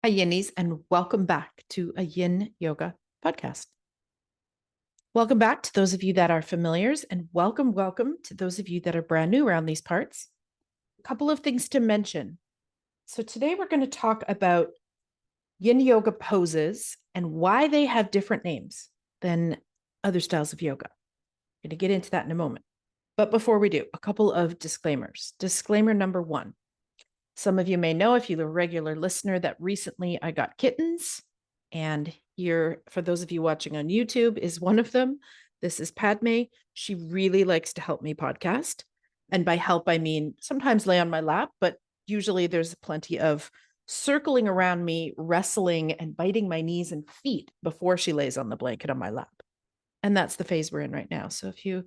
Hi, Yinnies, and welcome back to a Yin Yoga podcast. Welcome back to those of you that are familiars, and welcome to those of you that are brand new around these parts. A couple of things to mention. So, today we're going to talk about Yin Yoga poses and why they have different names than other styles of yoga. I'm going to get into that in a moment. But before we do, a couple of disclaimers. Disclaimer number one. Some of you may know, if you're a regular listener, that recently I got kittens. And here, for those of you watching on YouTube, is one of them. This is Padme. She really likes to help me podcast. And by help, I mean sometimes lay on my lap, but usually there's plenty of circling around me, wrestling and biting my knees and feet before she lays on the blanket on my lap. And that's the phase we're in right now. So if you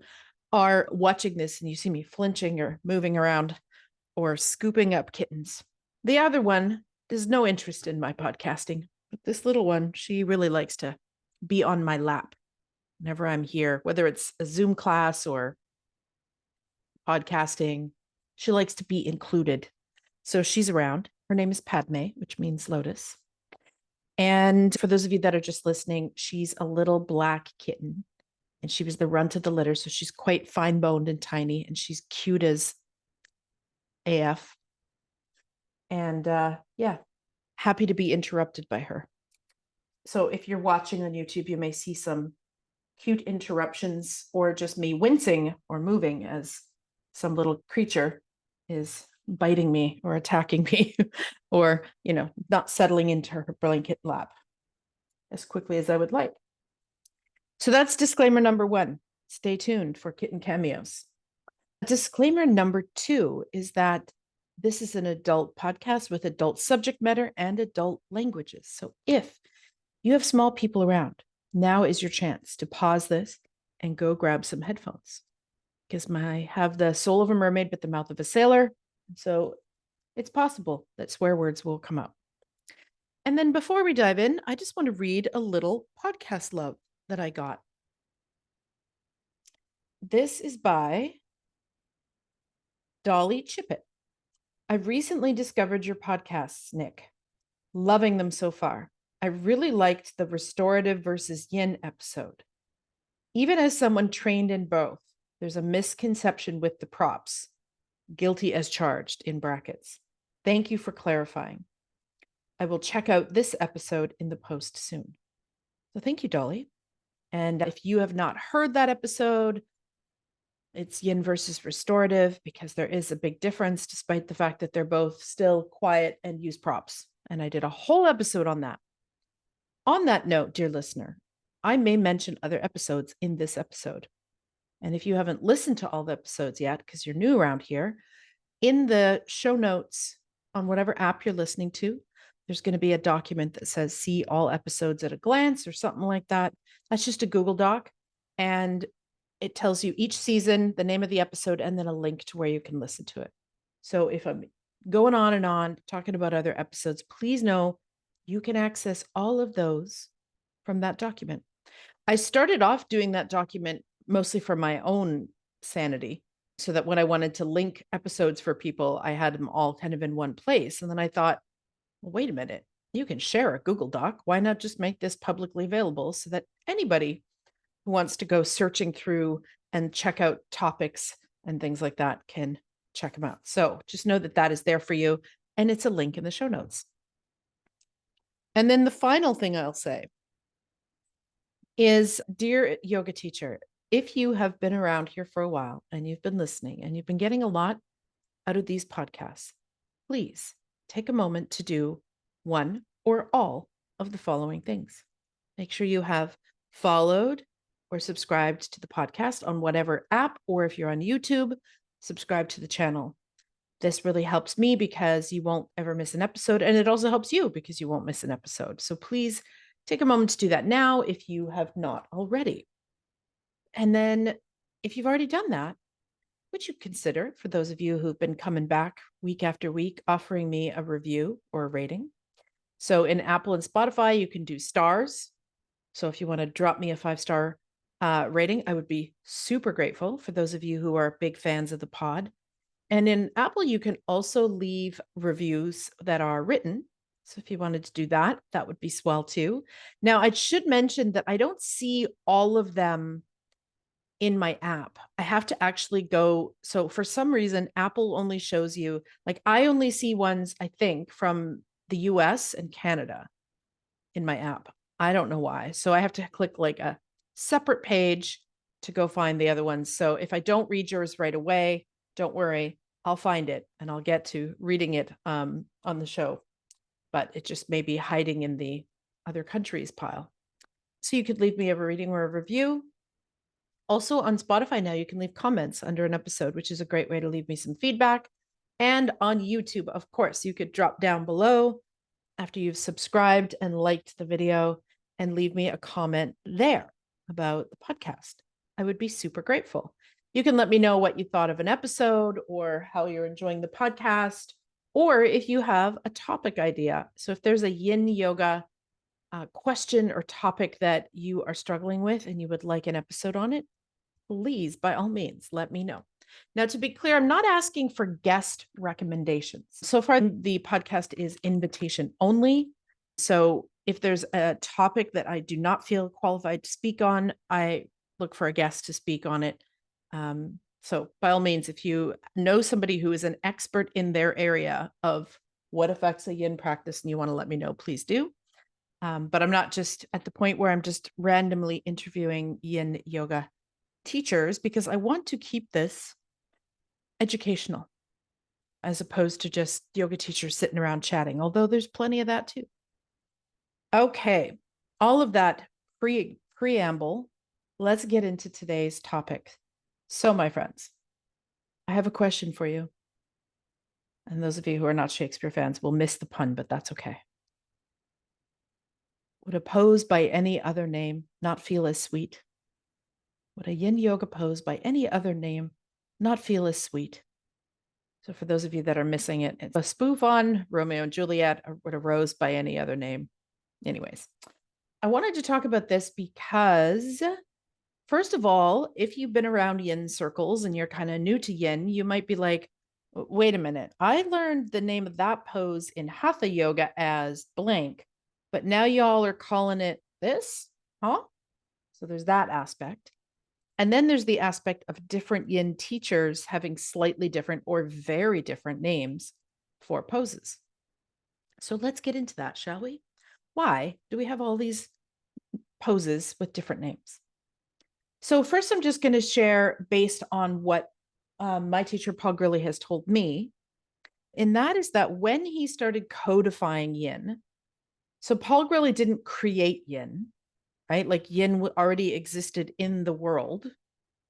are watching this and you see me flinching or moving around, or scooping up kittens. The other one has no interest in my podcasting, but this little one, she really likes to be on my lap whenever I'm here, whether it's a Zoom class or podcasting. She likes to be included. So she's around. Her name is Padme, which means lotus. And for those of you that are just listening, she's a little black kitten. And she was the runt of the litter. So she's quite fine boned and tiny, and she's cute as AF. And yeah, happy to be interrupted by her. So if you're watching on YouTube, you may see some cute interruptions or just me wincing or moving as some little creature is biting me or attacking me or, not settling into her blanket lap as quickly as I would like. So that's disclaimer number one. Stay tuned for kitten cameos. Disclaimer number two is that this is an adult podcast with adult subject matter and adult languages. So if you have small people around, now is your chance to pause this and go grab some headphones, because I have the soul of a mermaid but the mouth of a sailor. So it's possible that swear words will come out. And then before we dive in, I just want to read a little podcast love that I got. This is by Dolly Chippett. I've recently discovered your podcasts, Nick. Loving them so far. I really liked the restorative versus yin episode. Even as someone trained in both, there's a misconception with the props. Guilty as charged in brackets. Thank you for clarifying. I will check out this episode in the post soon. So thank you, Dolly. And if you have not heard that episode, it's yin versus restorative, because there is a big difference, despite the fact that they're both still quiet and use props. And I did a whole episode on that. On that note, dear listener, I may mention other episodes in this episode. And if you haven't listened to all the episodes yet, because you're new around here, in the show notes on whatever app you're listening to, there's going to be a document that says see all episodes at a glance or something like that. That's just a Google Doc. And it tells you each season, the name of the episode, and then a link to where you can listen to it. So if I'm going on and on talking about other episodes, please know you can access all of those from that document. I started off doing that document mostly for my own sanity, so that when I wanted to link episodes for people, I had them all kind of in one place. And then I thought, well, wait a minute, you can share a Google Doc. Why not just make this publicly available so that anybody who wants to go searching through and check out topics and things like that can check them out. So just know that that is there for you, and it's a link in the show notes. And then the final thing I'll say is, dear yoga teacher, if you have been around here for a while and you've been listening and you've been getting a lot out of these podcasts, please take a moment to do one or all of the following things. Make sure you have followed or subscribed to the podcast on whatever app, or if you're on YouTube, subscribe to the channel. This really helps me because you won't ever miss an episode, and it also helps you because you won't miss an episode. So please take a moment to do that now if you have not already. And then if you've already done that, would you consider, for those of you who've been coming back week after week, offering me a review or a rating? So in Apple and Spotify, you can do stars. So if you want to drop me a 5-star rating, I would be super grateful, for those of you who are big fans of the pod. And in Apple, you can also leave reviews that are written, So if you wanted to do that, that would be swell too. Now, I should mention that I don't see all of them in my app. I have to actually go. So for some reason, Apple only shows you, like, I only see ones, I think, from the US and Canada in my app. I don't know why. So I have to click like a separate page to go find the other ones. So if I don't read yours right away, don't worry, I'll find it and I'll get to reading it on the show. But it just may be hiding in the other countries pile. So you could leave me a reading or a review. Also on Spotify now, you can leave comments under an episode, which is a great way to leave me some feedback. And on YouTube, of course, you could drop down below after you've subscribed and liked the video and leave me a comment there about the podcast. I would be super grateful. You can let me know what you thought of an episode or how you're enjoying the podcast, or if you have a topic idea. So if there's a Yin Yoga question or topic that you are struggling with and you would like an episode on it, please, by all means, let me know. Now, to be clear, I'm not asking for guest recommendations. So far, the podcast is invitation only. So if there's a topic that I do not feel qualified to speak on, I look for a guest to speak on it. So by all means, if you know somebody who is an expert in their area of what affects a yin practice and you want to let me know, please do. But I'm not just at the point where I'm just randomly interviewing yin yoga teachers, because I want to keep this educational as opposed to just yoga teachers sitting around chatting, although there's plenty of that too. Okay, all of that preamble, let's get into today's topic. So, my friends, I have a question for you. And those of you who are not Shakespeare fans will miss the pun, but that's okay. Would a pose by any other name not feel as sweet? Would a yin yoga pose by any other name not feel as sweet? So for those of you that are missing it, it's a spoof on Romeo and Juliet, or Would a rose by any other name? Anyways, I wanted to talk about this because, first of all, if you've been around yin circles and you're kind of new to yin, you might be like, wait a minute, I learned the name of that pose in hatha yoga as blank, but now y'all are calling it this, huh? So there's that aspect. And then there's the aspect of different yin teachers having slightly different or very different names for poses. So let's get into that, shall we? Why do we have all these poses with different names? So first, I'm just going to share based on what my teacher, Paul Grilley, has told me. And that is that when he started codifying yin, so Paul Grilley didn't create yin, right? Like yin already existed in the world.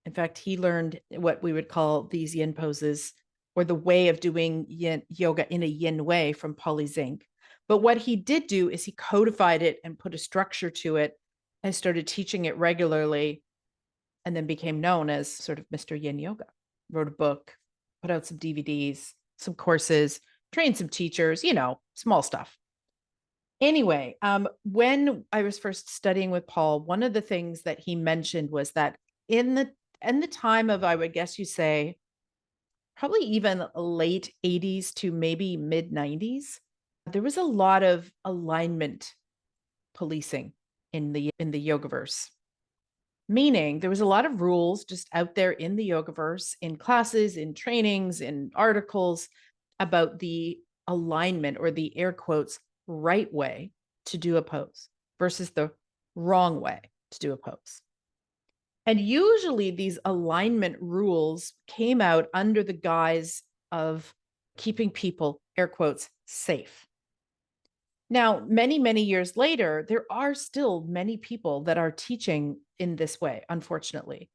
In fact, he learned what we would call these yin poses, or the way of doing yin yoga in a yin way, from Polly Zink. But what he did do is he codified it and put a structure to it and started teaching it regularly, and then became known as sort of Mr. Yin Yoga. Wrote a book, put out some DVDs, some courses, trained some teachers, small stuff. Anyway, when I was first studying with Paul, one of the things that he mentioned was that in the time of, I would guess you say, probably even late 80s to maybe mid 90s, there was a lot of alignment policing in the Yogaverse. Meaning there was a lot of rules just out there in the Yogaverse, in classes, in trainings, in articles, about the alignment, or the air quotes right way to do a pose versus the wrong way to do a pose. And usually these alignment rules came out under the guise of keeping people, air quotes, safe. Now, many, many years later, there are still many people that are teaching in this way, unfortunately,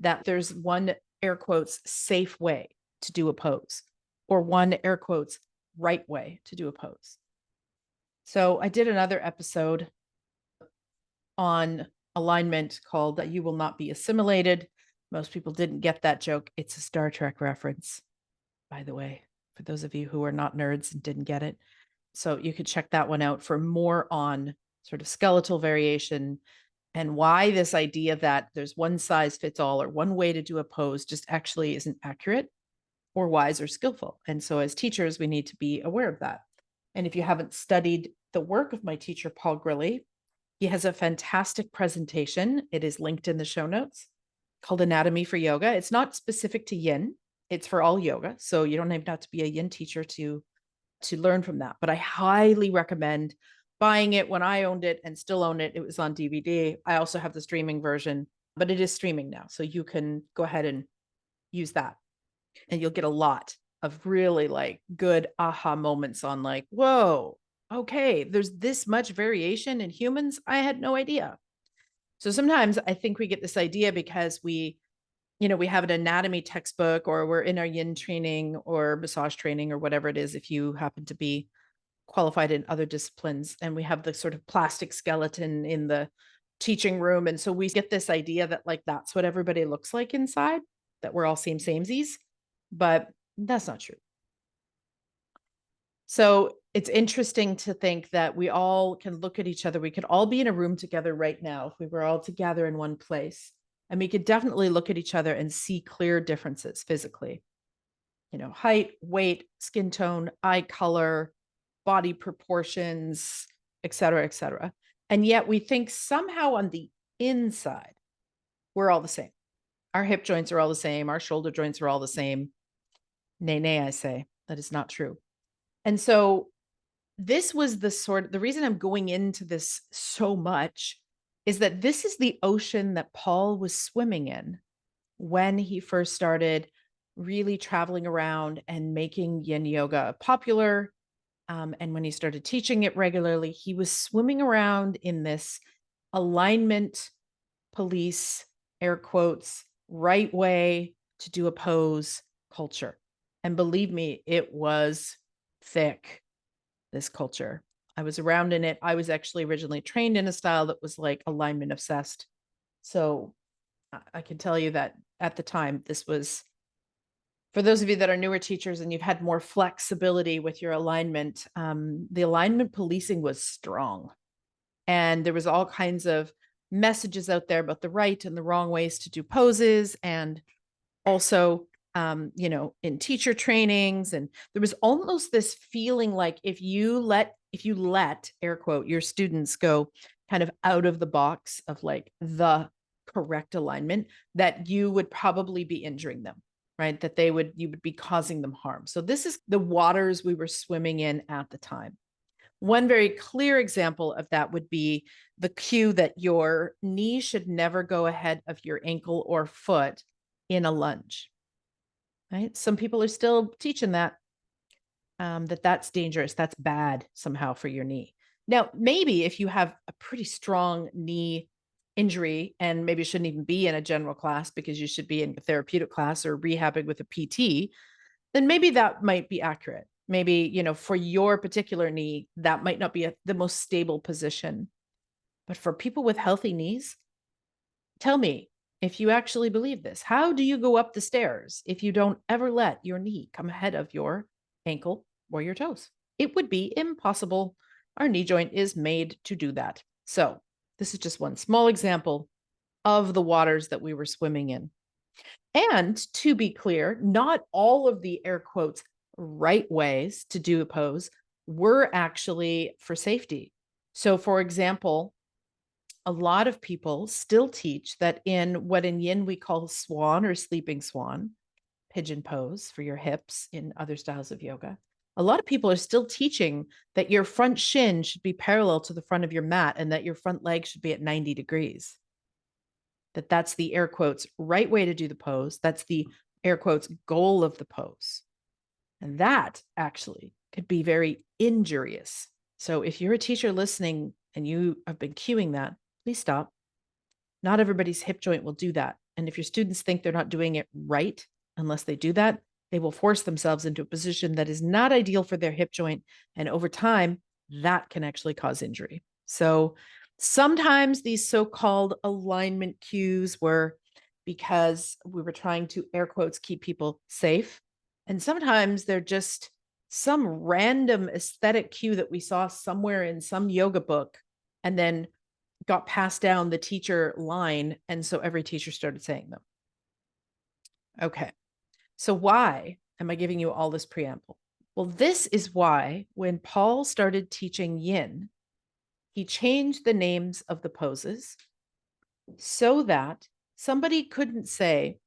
that there's one, air quotes, safe way to do a pose, or one, air quotes, right way to do a pose. So I did another episode on alignment called You Will Not Be Assimilated. Most people didn't get that joke. It's a Star Trek reference, by the way, for those of you who are not nerds and didn't get it. So you could check that one out for more on sort of skeletal variation and why this idea that there's one size fits all or one way to do a pose just actually isn't accurate or wise or skillful. And so as teachers, we need to be aware of that. And if you haven't studied the work of my teacher, Paul Grilley, he has a fantastic presentation. It is linked in the show notes called Anatomy for Yoga. It's not specific to yin, it's for all yoga. So you don't even have to be a yin teacher to learn from that. But I highly recommend buying it. When I owned it and still own it, it was on DVD. I also have the streaming version, but it is streaming now. So you can go ahead and use that. And you'll get a lot of really like good aha moments on like, whoa, okay, there's this much variation in humans. I had no idea. So sometimes I think we get this idea because we have an anatomy textbook, or we're in our yin training or massage training or whatever it is, if you happen to be qualified in other disciplines, and we have the sort of plastic skeleton in the teaching room. And so we get this idea that like, that's what everybody looks like inside, that we're all samesies, but that's not true. So it's interesting to think that we all can look at each other. We could all be in a room together right now if we were all together in one place. And we could definitely look at each other and see clear differences physically. Height, weight, skin tone, eye color, body proportions, et cetera, et cetera. And yet we think somehow on the inside, we're all the same. Our hip joints are all the same. Our shoulder joints are all the same. Nay, nay, I say, that is not true. And so this was the reason I'm going into this so much is that this is the ocean that Paul was swimming in when he first started really traveling around and making yin yoga popular. And when he started teaching it regularly, he was swimming around in this alignment police, air quotes, right way to do a pose culture. And believe me, it was thick, this culture. I was around in it. I was actually originally trained in a style that was like alignment obsessed. So I can tell you that at the time, this was, for those of you that are newer teachers and you've had more flexibility with your alignment, the alignment policing was strong. And there was all kinds of messages out there about the right and the wrong ways to do poses. And also, in teacher trainings. And there was almost this feeling like if you let air quote your students go kind of out of the box of like the correct alignment, that you would probably be injuring them, right? That you would be causing them harm. So this is the waters we were swimming in at the time. One very clear example of that would be the cue that your knee should never go ahead of your ankle or foot in a lunge, right? Some people are still teaching that, that's dangerous. That's bad somehow for your knee. Now, maybe if you have a pretty strong knee injury and maybe shouldn't even be in a general class because you should be in a therapeutic class or rehabbing with a PT, then maybe that might be accurate. Maybe, for your particular knee, that might not be the most stable position. But for people with healthy knees, tell me if you actually believe this. How do you go up the stairs if you don't ever let your knee come ahead of your ankle or your toes? It would be impossible. Our knee joint is made to do that. So this is just one small example of the waters that we were swimming in. And to be clear, not all of the air quotes right ways to do a pose were actually for safety. So, for example, a lot of people still teach that in what in yin we call swan or sleeping swan, pigeon pose for your hips in other styles of yoga. A lot of people are still teaching that your front shin should be parallel to the front of your mat and that your front leg should be at 90 degrees. That's the air quotes right way to do the pose. That's the air quotes goal of the pose. And that actually could be very injurious. So if you're a teacher listening and you have been cueing that, please stop. Not everybody's hip joint will do that. And if your students think they're not doing it right, unless they do that, they will force themselves into a position that is not ideal for their hip joint. And over time, that can actually cause injury. So sometimes these so-called alignment cues were because we were trying to, air quotes, keep people safe. And sometimes they're just some random aesthetic cue that we saw somewhere in some yoga book and then got passed down the teacher line. And so every teacher started saying them. Okay. So why am I giving you all this preamble? Well, this is why when Paul started teaching yin, he changed the names of the poses so that somebody couldn't say,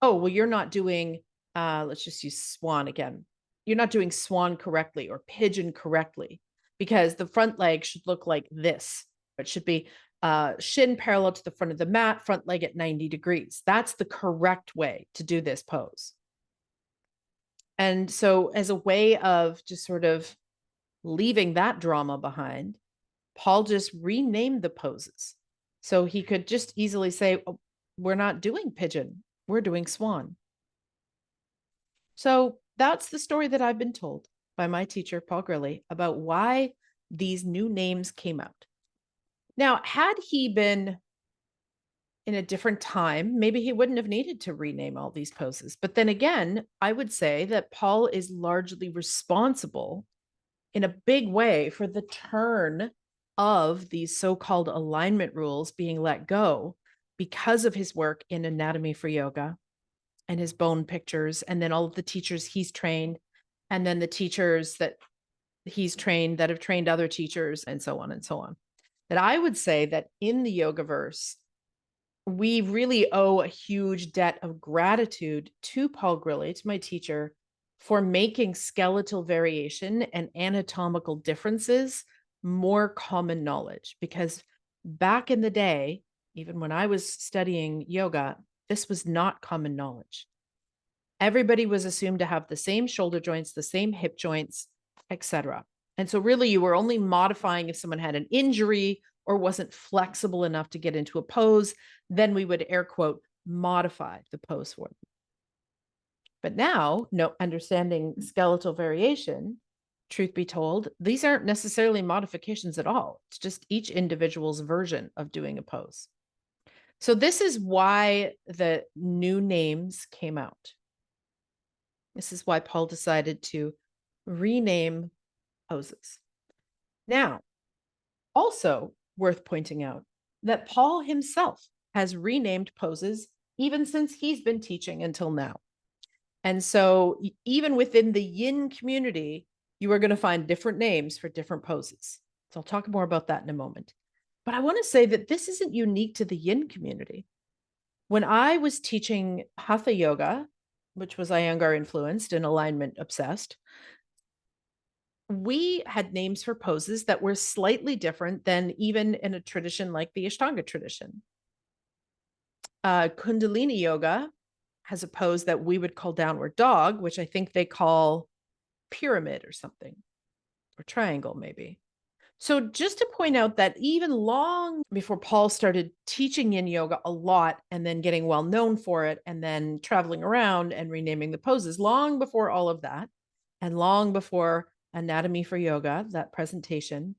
oh, well, you're not doing, let's just use swan again. You're not doing swan correctly or pigeon correctly because the front leg should look like this. It should be shin parallel to the front of the mat, front leg at 90 degrees. That's the correct way to do this pose. And so, as a way of just sort of leaving that drama behind, Paul just renamed the poses. So he could just easily say, oh, we're not doing pigeon, we're doing swan. So that's the story that I've been told by my teacher, Paul Grilley, about why these new names came out. Now, had he been in a different time, maybe he wouldn't have needed to rename all these poses. But then again, I would say that Paul is largely responsible in a big way for the turn of these so-called alignment rules being let go because of his work in Anatomy for Yoga and his bone pictures, and then all of the teachers he's trained, and then the teachers that he's trained that have trained other teachers, and so on and so on. That I would say that in the Yogaverse, we really owe a huge debt of gratitude to Paul Grilley, to my teacher, for making skeletal variation and anatomical differences more common knowledge. Because back in the day, even when I was studying yoga, this was not common knowledge. Everybody was assumed to have the same shoulder joints, the same hip joints, etc. And so really you were only modifying if someone had an injury or wasn't flexible enough to get into a pose, then we would air quote modify the pose for them. But now, no, understanding skeletal variation, truth be told, these aren't necessarily modifications at all. It's just each individual's version of doing a pose. So this is why the new names came out. This is why Paul decided to rename poses. Now, also worth pointing out that Paul himself has renamed poses even since he's been teaching until now. And so even within the yin community, you are going to find different names for different poses. So I'll talk more about that in a moment. But I want to say that this isn't unique to the yin community. When I was teaching hatha yoga, which was Iyengar influenced and alignment obsessed, we had names for poses that were slightly different than even in a tradition like the Ashtanga tradition. Kundalini yoga has a pose that we would call downward dog, which I think they call pyramid or something, or triangle maybe. So just to point out that even long before Paul started teaching yin yoga a lot and then getting well known for it and then traveling around and renaming the poses, long before all of that and long before Anatomy for Yoga, that presentation,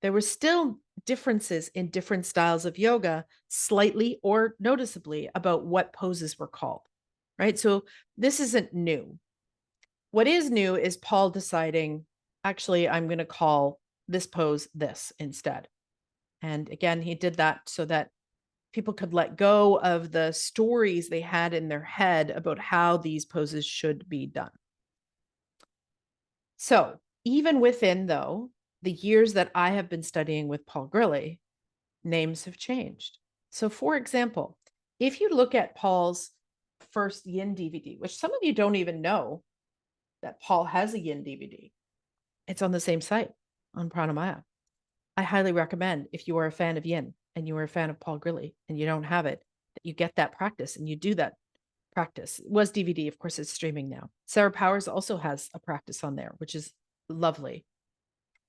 there were still differences in different styles of yoga, slightly or noticeably about what poses were called, right? So this isn't new. What is new is Paul deciding, actually, I'm going to call this pose this instead. And again, he did that so that people could let go of the stories they had in their head about how these poses should be done. So even within, though, the years that I have been studying with Paul Grilley, names have changed. So for example, if you look at Paul's first Yin DVD, which some of you don't even know that Paul has a Yin DVD, it's on the same site on Pranamaya. I highly recommend, if you are a fan of Yin and you are a fan of Paul Grilley and you don't have it, that you get that practice and you do that practice. It was DVD, of course, it's streaming now. Sarah Powers also has a practice on there, which is lovely.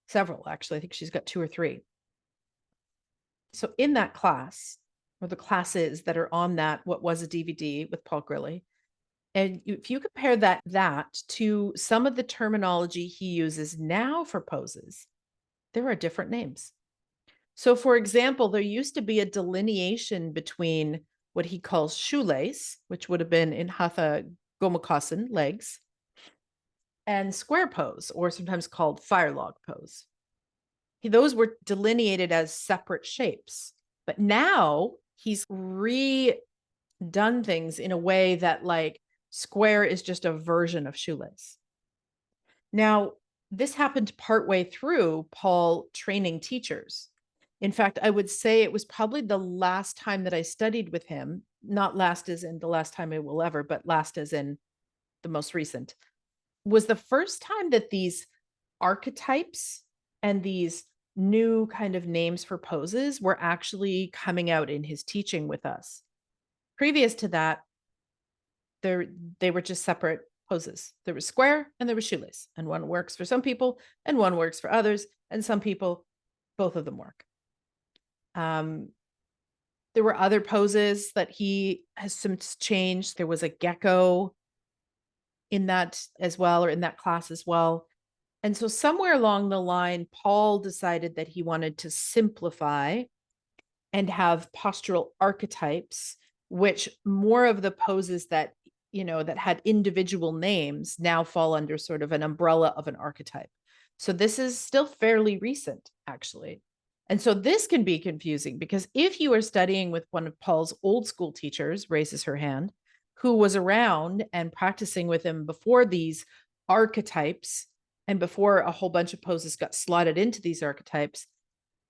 Several, actually. I think she's got 2 or 3. So in that class, or the classes that are on that, what was a DVD with Paul Grilley, and if you compare that to some of the terminology he uses now for poses, there are different names. So for example, there used to be a delineation between what he calls shoelace, which would have been in Hatha Gomukhasana, legs, and square pose, or sometimes called firelog pose. Those were delineated as separate shapes. But now he's redone things in a way that like square is just a version of shoelace. Now, this happened partway through Paul training teachers. In fact, I would say it was probably the last time that I studied with him, not last as in the last time I will ever, but last as in the most recent, was the first time that these archetypes and these new kind of names for poses were actually coming out in his teaching with us. Previous to that, they were just separate poses. There was square and there was shoelace, and one works for some people and one works for others, and some people, both of them work. There were other poses that he has since changed. There was a gecko in that as well, or in that class as well. And so somewhere along the line, Paul decided that he wanted to simplify and have postural archetypes, which more of the poses that, that had individual names now fall under sort of an umbrella of an archetype. So this is still fairly recent, actually. And so this can be confusing because if you are studying with one of Paul's old school teachers, raises her hand, who was around and practicing with him before these archetypes and before a whole bunch of poses got slotted into these archetypes,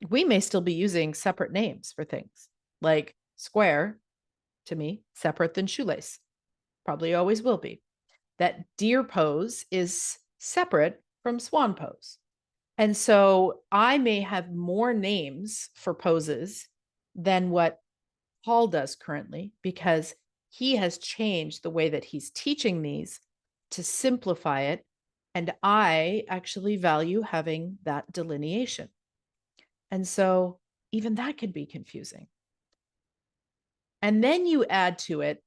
we may still be using separate names for things like square, to me, separate than shoelace. Probably always will be. That deer pose is separate from swan pose. And so I may have more names for poses than what Paul does currently because he has changed the way that he's teaching these to simplify it. And I actually value having that delineation. And so even that can be confusing. And then you add to it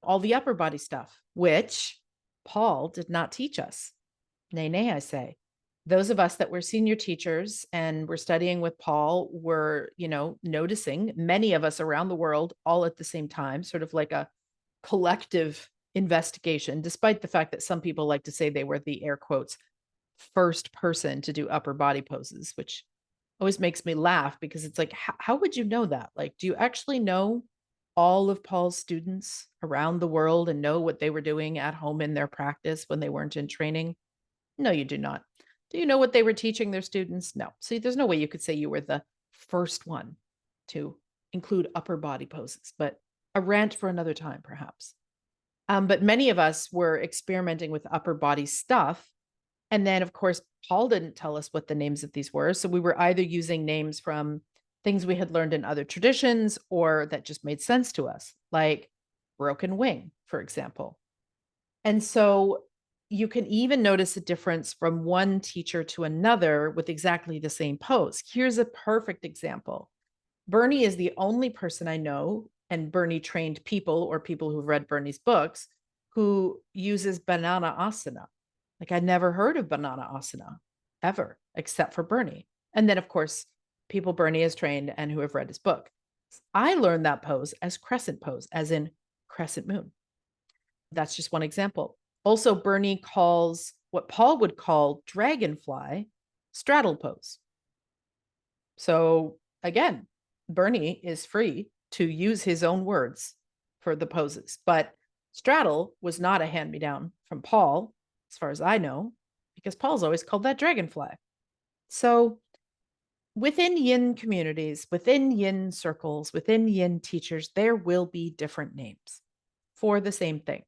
all the upper body stuff, which Paul did not teach us. Nay, nay, I say. Those of us that were senior teachers and were studying with Paul were, noticing many of us around the world all at the same time, sort of like a collective investigation, despite the fact that some people like to say they were the air quotes first person to do upper body poses, which always makes me laugh because it's like, how would you know that? Like, do you actually know all of Paul's students around the world and know what they were doing at home in their practice when they weren't in training? No, you do not. Do you know what they were teaching their students? No. See, there's no way you could say you were the first one to include upper body poses, but a rant for another time, perhaps. But many of us were experimenting with upper body stuff. And then, of course, Paul didn't tell us what the names of these were. So we were either using names from things we had learned in other traditions or that just made sense to us, like broken wing, for example. And so you can even notice a difference from one teacher to another with exactly the same pose. Here's a perfect example. Bernie is the only person I know, and Bernie trained people or people who've read Bernie's books, who uses banana asana. Like, I never heard of banana asana ever, except for Bernie. And then, of course, people Bernie has trained and who have read his book. I learned that pose as crescent pose, as in crescent moon. That's just one example. Also, Bernie calls what Paul would call dragonfly straddle pose. So again, Bernie is free to use his own words for the poses, but straddle was not a hand-me-down from Paul, as far as I know, because Paul's always called that dragonfly. So within Yin communities, within Yin circles, within Yin teachers, there will be different names for the same thing.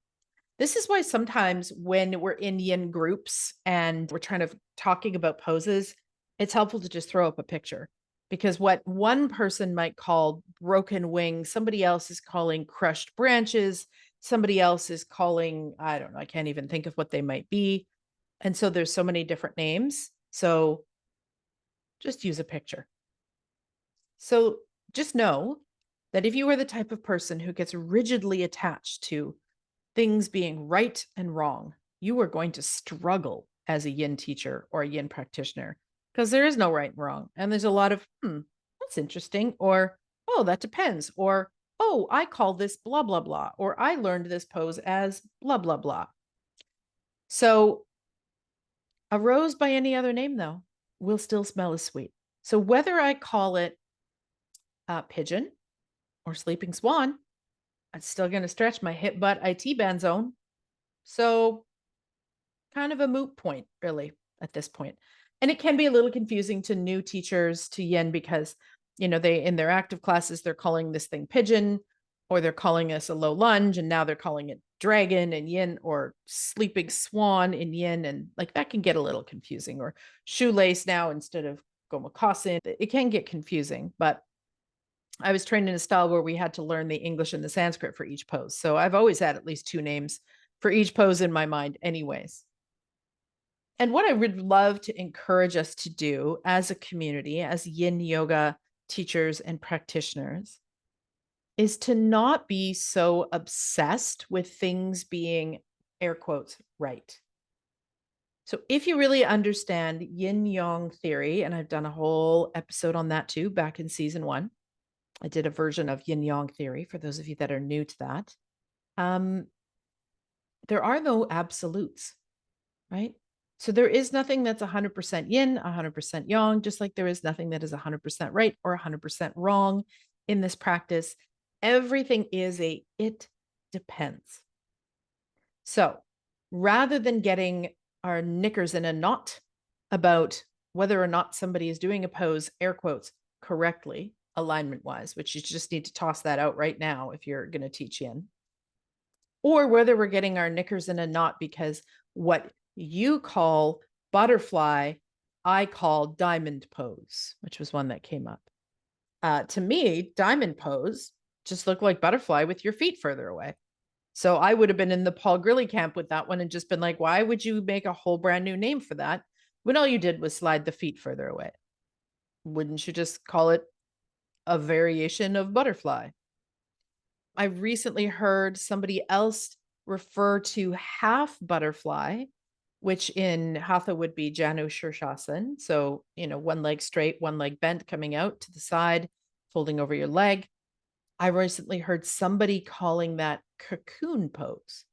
This is why sometimes when we're in Yin groups and we're trying to talking about poses, it's helpful to just throw up a picture, because what one person might call broken wing, somebody else is calling crushed branches, somebody else is calling, I don't know, I can't even think of what they might be. And so there's so many different names. So just use a picture. So just know that if you are the type of person who gets rigidly attached to things being right and wrong, you are going to struggle as a Yin teacher or a Yin practitioner, because there is no right and wrong. And there's a lot of, that's interesting, or, oh, that depends, or, oh, I call this blah, blah, blah, or I learned this pose as blah, blah, blah. So a rose by any other name, though, will still smell as sweet. So whether I call it Pigeon or Sleeping Swan, it's still going to stretch my hip butt IT band zone. So kind of a moot point, really, at this point. And it can be a little confusing to new teachers to Yin because, they in their active classes, they're calling this thing Pigeon, or they're calling us a low lunge, and now they're calling it dragon in Yin, or sleeping swan in Yin. And like that can get a little confusing, or shoelace now instead of gomokasin. It can get confusing, but I was trained in a style where we had to learn the English and the Sanskrit for each pose. So I've always had at least two names for each pose in my mind, anyways. And what I would love to encourage us to do as a community, as Yin Yoga teachers and practitioners, is to not be so obsessed with things being, air quotes, right. So if you really understand yin yang theory, and I've done a whole episode on that too, back in season 1, I did a version of yin yang theory for those of you that are new to that. There are no absolutes, right? So there is nothing that's 100% yin, 100% yang, just like there is nothing that is 100% right or 100% wrong in this practice. Everything is it depends. So rather than getting our knickers in a knot about whether or not somebody is doing a pose, air quotes, correctly, alignment wise, which you just need to toss that out right now if you're going to teach Yin, or whether we're getting our knickers in a knot because what you call butterfly, I call diamond pose, which was one that came up. To me, diamond pose just looked like butterfly with your feet further away. So I would have been in the Paul Grilley camp with that one and just been like, why would you make a whole brand new name for that when all you did was slide the feet further away? Wouldn't you just call it a variation of butterfly? I recently heard somebody else refer to half butterfly, which in Hatha would be Janu Shirshasana. So, one leg straight, one leg bent, coming out to the side, folding over your leg. I recently heard somebody calling that cocoon pose,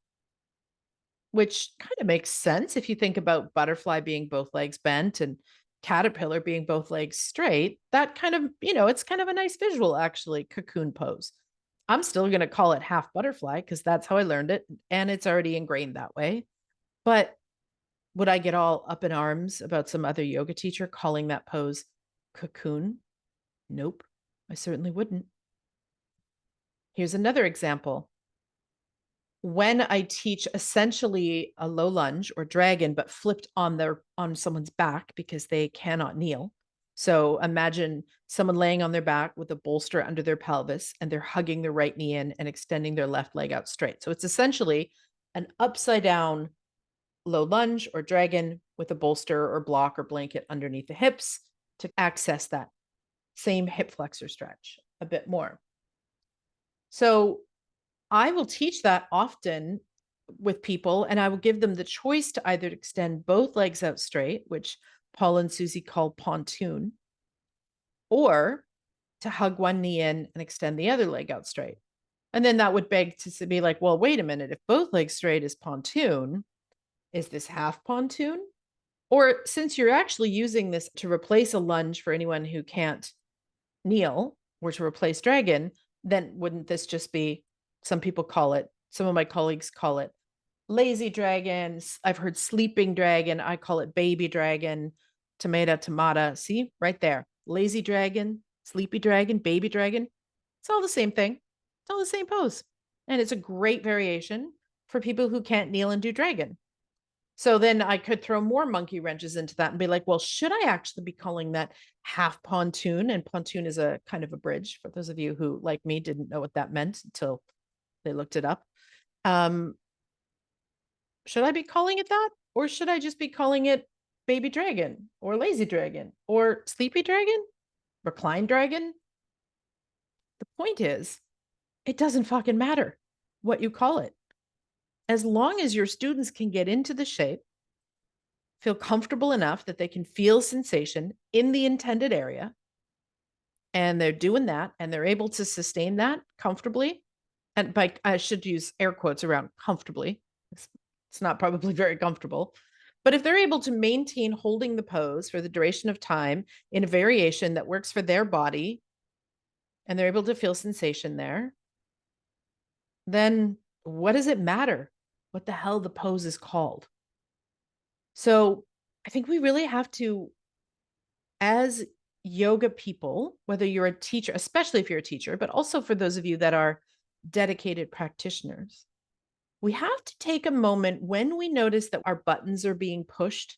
which kind of makes sense if you think about butterfly being both legs bent and caterpillar being both legs straight. That kind of, it's kind of a nice visual, actually, cocoon pose. I'm still going to call it half butterfly because that's how I learned it. And it's already ingrained that way. But would I get all up in arms about some other yoga teacher calling that pose cocoon? Nope, I certainly wouldn't. Here's another example. When I teach essentially a low lunge or dragon, but flipped on someone's back because they cannot kneel. So imagine someone laying on their back with a bolster under their pelvis, and they're hugging their right knee in and extending their left leg out straight. So it's essentially an upside down low lunge or dragon with a bolster or block or blanket underneath the hips to access that same hip flexor stretch a bit more. So I will teach that often with people, and I will give them the choice to either extend both legs out straight, which Paul and Susie call pontoon, or to hug one knee in and extend the other leg out straight. And then that would beg to be like, well, wait a minute, if both legs straight is pontoon, is this half pontoon? Or since you're actually using this to replace a lunge for anyone who can't kneel or to replace dragon, then wouldn't this just be, some people call it, some of my colleagues call it lazy dragon. I've heard sleeping dragon. I call it baby dragon, tomato. See right there. Lazy dragon, sleepy dragon, baby dragon. It's all the same thing. It's all the same pose. And it's a great variation for people who can't kneel and do dragon. So then I could throw more monkey wrenches into that and be like, well, should I actually be calling that half pontoon? And pontoon is a kind of a bridge for those of you who, like me, didn't know what that meant until they looked it up. Should I be calling it that? Or should I just be calling it baby dragon or lazy dragon or sleepy dragon, recline dragon? The point is, it doesn't fucking matter what you call it. As long as your students can get into the shape, feel comfortable enough that they can feel sensation in the intended area, and they're doing that, and they're able to sustain that comfortably. And I should use air quotes around comfortably. It's not probably very comfortable. But if they're able to maintain holding the pose for the duration of time in a variation that works for their body, and they're able to feel sensation there, then what does it matter what the hell the pose is called? So I think we really have to, as yoga people, whether you're a teacher, especially if you're a teacher, but also for those of you that are dedicated practitioners, we have to take a moment when we notice that our buttons are being pushed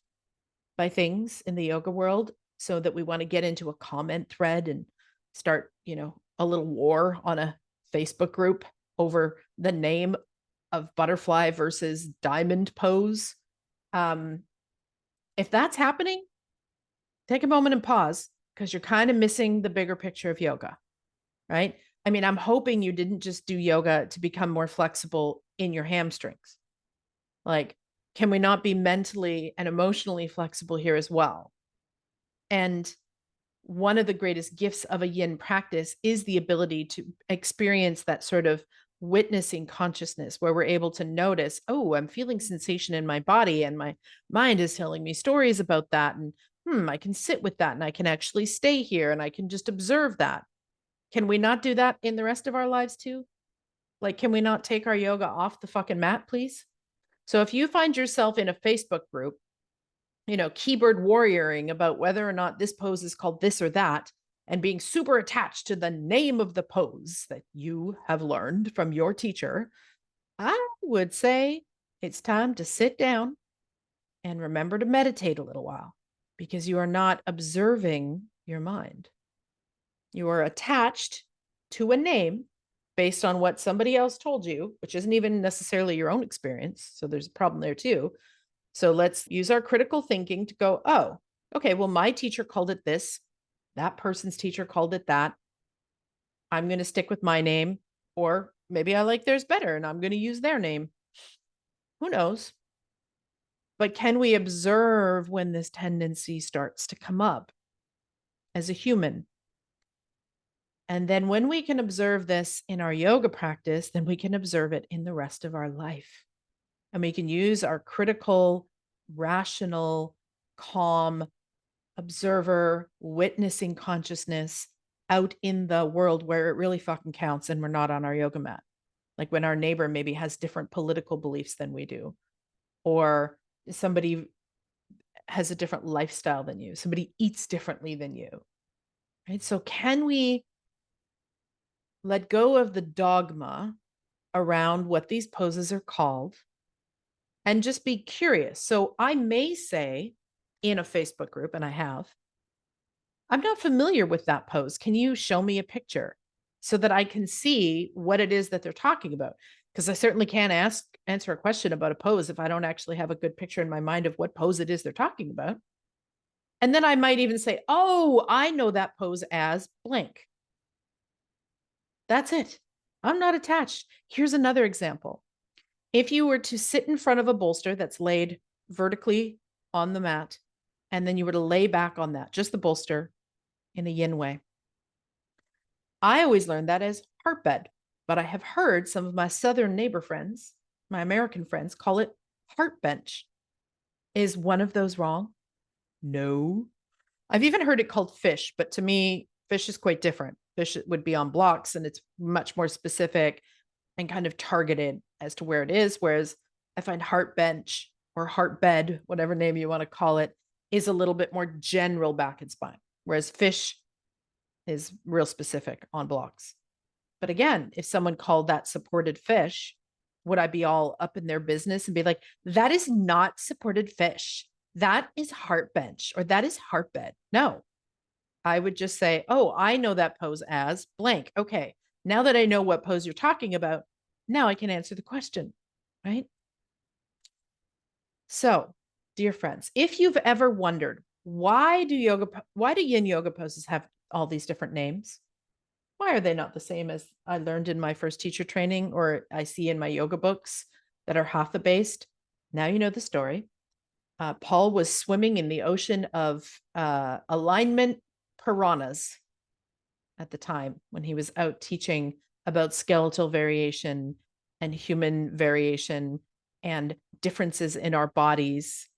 by things in the yoga world, so that we want to get into a comment thread and start, a little war on a Facebook group over the name of butterfly versus diamond pose. Um, if that's happening, take a moment and pause, because you're kind of missing the bigger picture of yoga, right? I mean, I'm hoping you didn't just do yoga to become more flexible in your hamstrings. Like, can we not be mentally and emotionally flexible here as well? And one of the greatest gifts of a yin practice is the ability to experience that sort of witnessing consciousness, where we're able to notice, oh, I'm feeling sensation in my body and my mind is telling me stories about that. And I can sit with that and I can actually stay here and I can just observe that. Can we not do that in the rest of our lives too? Like, can we not take our yoga off the fucking mat, please? So if you find yourself in a Facebook group, keyboard warrioring about whether or not this pose is called this or that, and being super attached to the name of the pose that you have learned from your teacher, I would say it's time to sit down and remember to meditate a little while, because you are not observing your mind. You are attached to a name based on what somebody else told you, which isn't even necessarily your own experience. So there's a problem there too. So let's use our critical thinking to go, oh, okay, well, my teacher called it this. That person's teacher called it that. I'm going to stick with my name. Or maybe I like theirs better and I'm going to use their name. Who knows? But can we observe when this tendency starts to come up as a human? And then when we can observe this in our yoga practice, then we can observe it in the rest of our life. And we can use our critical, rational, calm, observer, witnessing consciousness out in the world where it really fucking counts and we're not on our yoga mat. Like when our neighbor maybe has different political beliefs than we do, or somebody has a different lifestyle than you, somebody eats differently than you, right? So can we let go of the dogma around what these poses are called and just be curious? So I may say in a Facebook group, and I have, I'm not familiar with that pose. Can you show me a picture so that I can see what it is that they're talking about? Because I certainly can't answer a question about a pose if I don't actually have a good picture in my mind of what pose it is they're talking about. And then I might even say, oh, I know that pose as blank. That's it. I'm not attached. Here's another example. If you were to sit in front of a bolster that's laid vertically on the mat, and then you were to lay back on that, just the bolster in a yin way, I always learned that as heart bed, but I have heard some of my Southern neighbor friends, my American friends, call it heart bench. Is one of those wrong? No. I've even heard it called fish, but to me, fish is quite different. Fish would be on blocks and it's much more specific and kind of targeted as to where it is. Whereas I find heart bench or heart bed, whatever name you want to call it, is a little bit more general back and spine. Whereas fish is real specific on blocks. But again, if someone called that supported fish, would I be all up in their business and be like, that is not supported fish? That is heart bench or that is heart bed? No, I would just say, oh, I know that pose as blank. Okay, now that I know what pose you're talking about, now I can answer the question, right? So, dear friends, if you've ever wondered why do yin yoga poses have all these different names? Why are they not the same as I learned in my first teacher training or I see in my yoga books that are hatha based? Now you know the story. Paul was swimming in the ocean of alignment piranhas at the time when he was out teaching about skeletal variation and human variation and differences in our bodies.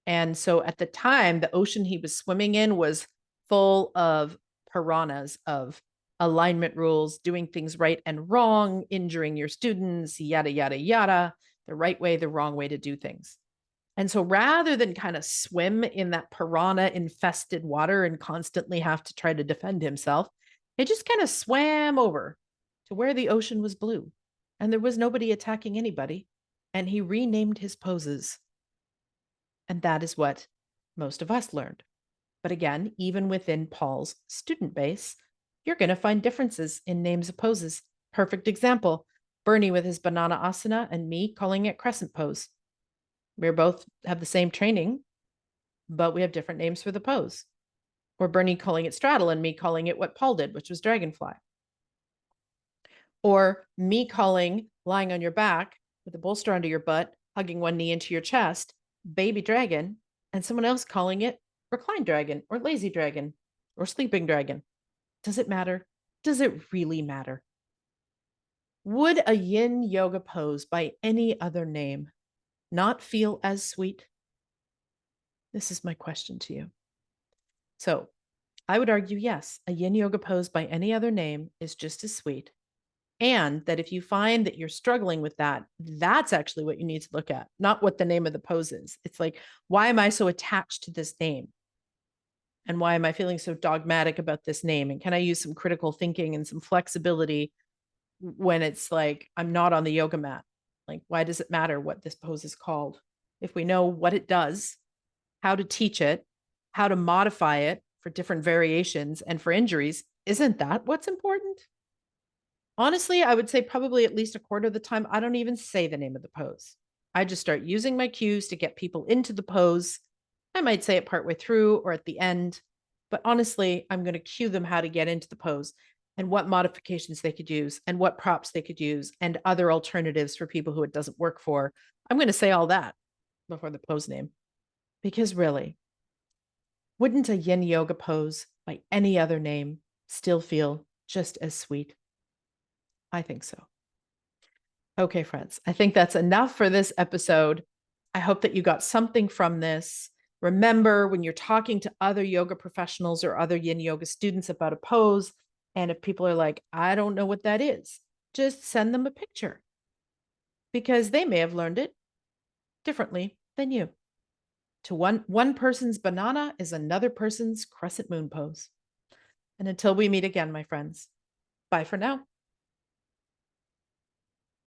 And so at the time, the ocean he was swimming in was full of piranhas, of alignment rules, doing things right and wrong, injuring your students, yada, yada, yada, the right way, the wrong way to do things. And so rather than kind of swim in that piranha infested water and constantly have to try to defend himself, he just kind of swam over to where the ocean was blue and there was nobody attacking anybody. And he renamed his poses. And that is what most of us learned. But again, even within Paul's student base, you're going to find differences in names of poses. Perfect example, Bernie with his banana asana and me calling it crescent pose. We both have the same training, but we have different names for the pose. Or Bernie calling it straddle and me calling it what Paul did, which was dragonfly. Or me calling lying on your back with a bolster under your butt, hugging one knee into your chest, baby dragon, and someone else calling it reclined dragon or lazy dragon or sleeping dragon. Does it matter? Does it really matter? Would a yin yoga pose by any other name not feel as sweet? This is my question to you. So I would argue, yes, a yin yoga pose by any other name is just as sweet. And that if you find that you're struggling with that, that's actually what you need to look at, not what the name of the pose is. It's like, why am I so attached to this name? And why am I feeling so dogmatic about this name? And can I use some critical thinking and some flexibility when it's like, I'm not on the yoga mat? Like, why does it matter what this pose is called? If we know what it does, how to teach it, how to modify it for different variations and for injuries, isn't that what's important? Honestly, I would say probably at least a quarter of the time, I don't even say the name of the pose. I just start using my cues to get people into the pose. I might say it partway through or at the end, but honestly, I'm going to cue them how to get into the pose and what modifications they could use and what props they could use and other alternatives for people who it doesn't work for. I'm going to say all that before the pose name. Because really, wouldn't a yin yoga pose by any other name still feel just as sweet? I think so. Okay, friends, I think that's enough for this episode. I hope that you got something from this. Remember, when you're talking to other yoga professionals or other yin yoga students about a pose, and if people are like, I don't know what that is, just send them a picture because they may have learned it differently than you. To one person's banana is another person's crescent moon pose. And until we meet again, my friends, bye for now.